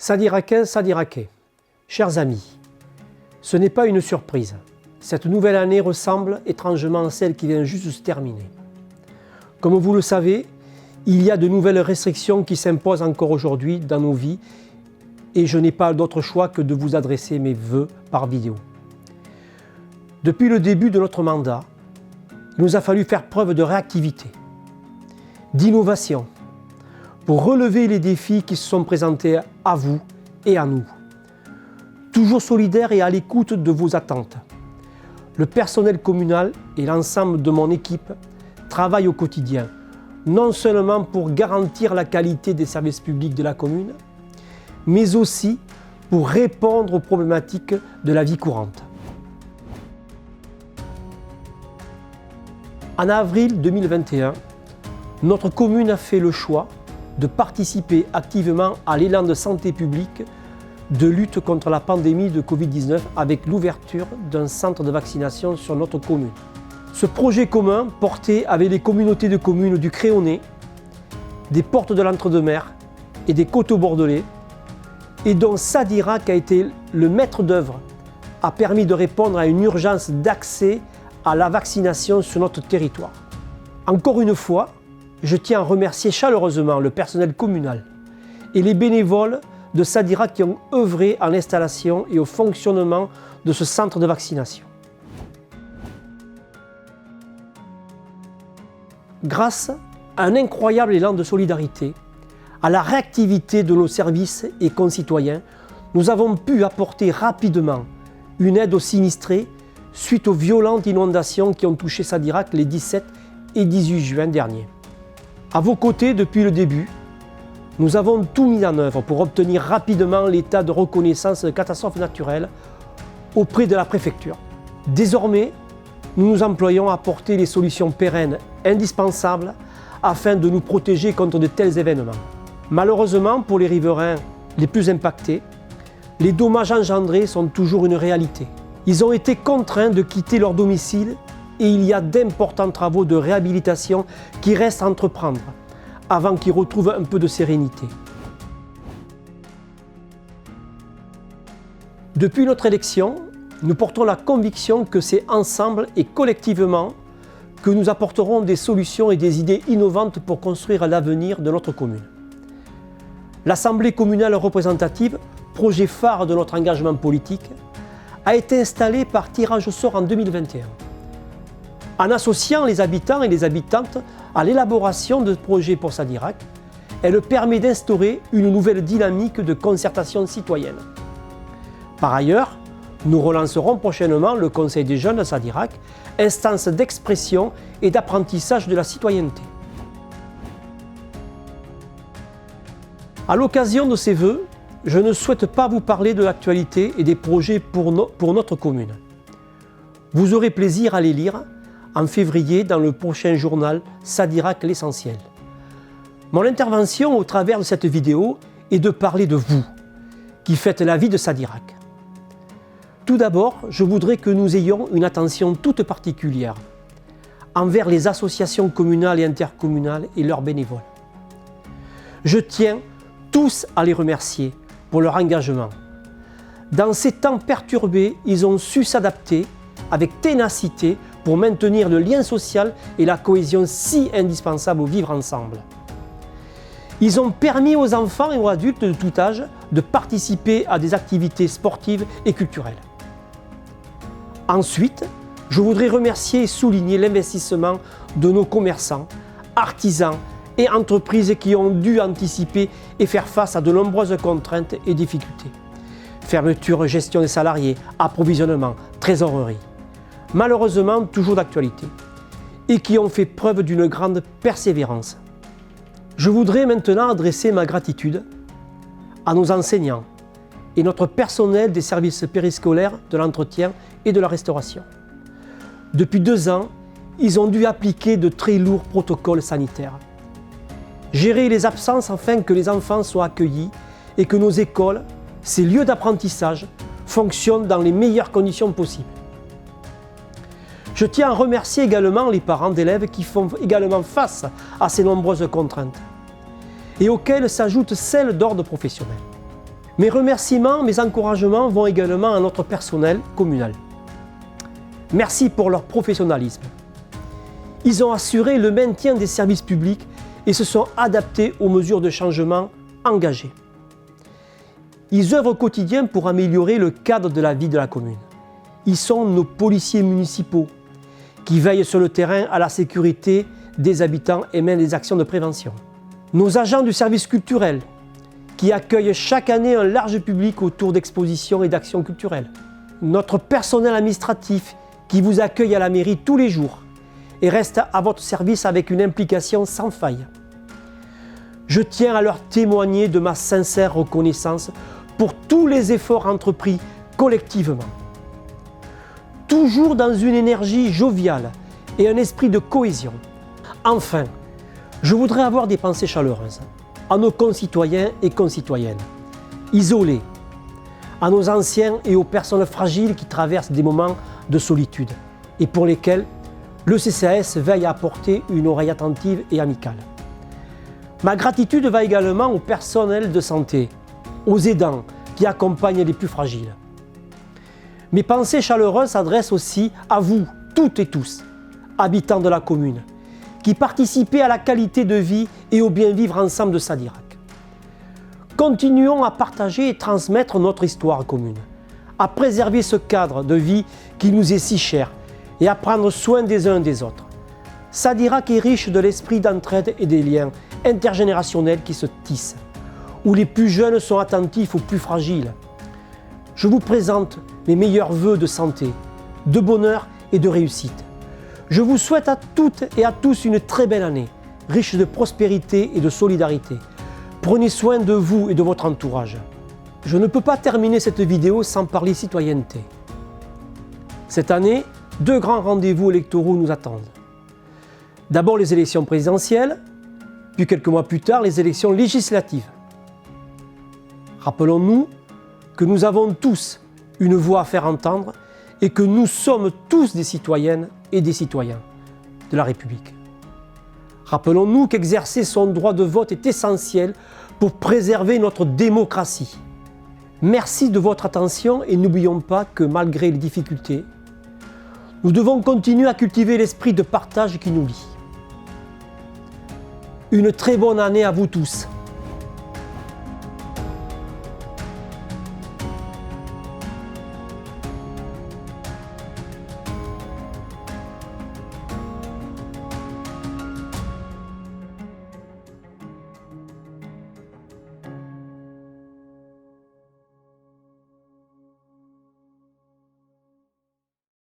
Sadiraquins, Sadiraquais, chers amis, ce n'est pas une surprise. Cette nouvelle année ressemble étrangement à celle qui vient juste de se terminer. Comme vous le savez, il y a de nouvelles restrictions qui s'imposent encore aujourd'hui dans nos vies et je n'ai pas d'autre choix que de vous adresser mes vœux par vidéo. Depuis le début de notre mandat, il nous a fallu faire preuve de réactivité, d'innovation, pour relever les défis qui se sont présentés à vous et à nous. Toujours solidaires et à l'écoute de vos attentes. Le personnel communal et l'ensemble de mon équipe travaillent au quotidien, non seulement pour garantir la qualité des services publics de la commune, mais aussi pour répondre aux problématiques de la vie courante. En avril 2021, notre commune a fait le choix de participer activement à l'élan de santé publique de lutte contre la pandémie de Covid-19 avec l'ouverture d'un centre de vaccination sur notre commune. Ce projet commun porté avec les communautés de communes du Créonais, des Portes de l'Entre-deux-Mers et des Coteaux Bordelais, et dont Sadirac a été le maître d'œuvre, a permis de répondre à une urgence d'accès à la vaccination sur notre territoire. Encore une fois, je tiens à remercier chaleureusement le personnel communal et les bénévoles de Sadirac qui ont œuvré à l'installation et au fonctionnement de ce centre de vaccination. Grâce à un incroyable élan de solidarité, à la réactivité de nos services et concitoyens, nous avons pu apporter rapidement une aide aux sinistrés suite aux violentes inondations qui ont touché Sadirac les 17 et 18 juin derniers. À vos côtés depuis le début, nous avons tout mis en œuvre pour obtenir rapidement l'état de reconnaissance de catastrophe naturelle auprès de la préfecture. Désormais, nous nous employons à apporter les solutions pérennes indispensables afin de nous protéger contre de tels événements. Malheureusement, pour les riverains les plus impactés, les dommages engendrés sont toujours une réalité. Ils ont été contraints de quitter leur domicile et il y a d'importants travaux de réhabilitation qui restent à entreprendre avant qu'ils retrouvent un peu de sérénité. Depuis notre élection, nous portons la conviction que c'est ensemble et collectivement que nous apporterons des solutions et des idées innovantes pour construire l'avenir de notre commune. L'Assemblée communale représentative, projet phare de notre engagement politique, a été installée par tirage au sort en 2021. En associant les habitants et les habitantes à l'élaboration de projets pour Sadirac, elle permet d'instaurer une nouvelle dynamique de concertation citoyenne. Par ailleurs, nous relancerons prochainement le Conseil des jeunes de Sadirac, instance d'expression et d'apprentissage de la citoyenneté. À l'occasion de ces vœux, je ne souhaite pas vous parler de l'actualité et des projets pour notre commune. Vous aurez plaisir à les lire en février dans le prochain journal Sadirac l'essentiel. Mon intervention au travers de cette vidéo est de parler de vous, qui faites la vie de Sadirac. Tout d'abord, je voudrais que nous ayons une attention toute particulière envers les associations communales et intercommunales et leurs bénévoles. Je tiens tous à les remercier pour leur engagement. Dans ces temps perturbés, ils ont su s'adapter avec ténacité pour maintenir le lien social et la cohésion si indispensable au vivre ensemble. Ils ont permis aux enfants et aux adultes de tout âge de participer à des activités sportives et culturelles. Ensuite, je voudrais remercier et souligner l'investissement de nos commerçants, artisans et entreprises qui ont dû anticiper et faire face à de nombreuses contraintes et difficultés. Fermeture, gestion des salariés, approvisionnement, trésorerie. Malheureusement toujours d'actualité, et qui ont fait preuve d'une grande persévérance. Je voudrais maintenant adresser ma gratitude à nos enseignants et notre personnel des services périscolaires, de l'entretien et de la restauration. Depuis 2 ans, ils ont dû appliquer de très lourds protocoles sanitaires. Gérer les absences afin que les enfants soient accueillis et que nos écoles, ces lieux d'apprentissage, fonctionnent dans les meilleures conditions possibles. Je tiens à remercier également les parents d'élèves qui font également face à ces nombreuses contraintes et auxquelles s'ajoutent celles d'ordre professionnel. Mes remerciements, mes encouragements vont également à notre personnel communal. Merci pour leur professionnalisme. Ils ont assuré le maintien des services publics et se sont adaptés aux mesures de changement engagées. Ils œuvrent au quotidien pour améliorer le cadre de la vie de la commune. Ils sont nos policiers municipaux qui veillent sur le terrain à la sécurité des habitants et mènent des actions de prévention. Nos agents du service culturel qui accueillent chaque année un large public autour d'expositions et d'actions culturelles. Notre personnel administratif qui vous accueille à la mairie tous les jours et reste à votre service avec une implication sans faille. Je tiens à leur témoigner de ma sincère reconnaissance pour tous les efforts entrepris collectivement. Toujours dans une énergie joviale et un esprit de cohésion. Enfin, je voudrais avoir des pensées chaleureuses à nos concitoyens et concitoyennes, isolés, à nos anciens et aux personnes fragiles qui traversent des moments de solitude et pour lesquels le CCAS veille à apporter une oreille attentive et amicale. Ma gratitude va également au personnel de santé, aux aidants qui accompagnent les plus fragiles. Mes pensées chaleureuses s'adressent aussi à vous, toutes et tous, habitants de la commune, qui participez à la qualité de vie et au bien vivre ensemble de Sadirac. Continuons à partager et transmettre notre histoire commune, à préserver ce cadre de vie qui nous est si cher et à prendre soin des uns des autres. Sadirac est riche de l'esprit d'entraide et des liens intergénérationnels qui se tissent, où les plus jeunes sont attentifs aux plus fragiles. Je vous présente mes meilleurs vœux de santé, de bonheur et de réussite. Je vous souhaite à toutes et à tous une très belle année, riche de prospérité et de solidarité. Prenez soin de vous et de votre entourage. Je ne peux pas terminer cette vidéo sans parler citoyenneté. Cette année, 2 grands rendez-vous électoraux nous attendent. D'abord les élections présidentielles, puis quelques mois plus tard les élections législatives. Rappelons-nous que nous avons tous une voix à faire entendre et que nous sommes tous des citoyennes et des citoyens de la République. Rappelons-nous qu'exercer son droit de vote est essentiel pour préserver notre démocratie. Merci de votre attention et n'oublions pas que malgré les difficultés, nous devons continuer à cultiver l'esprit de partage qui nous lie. Une très bonne année à vous tous.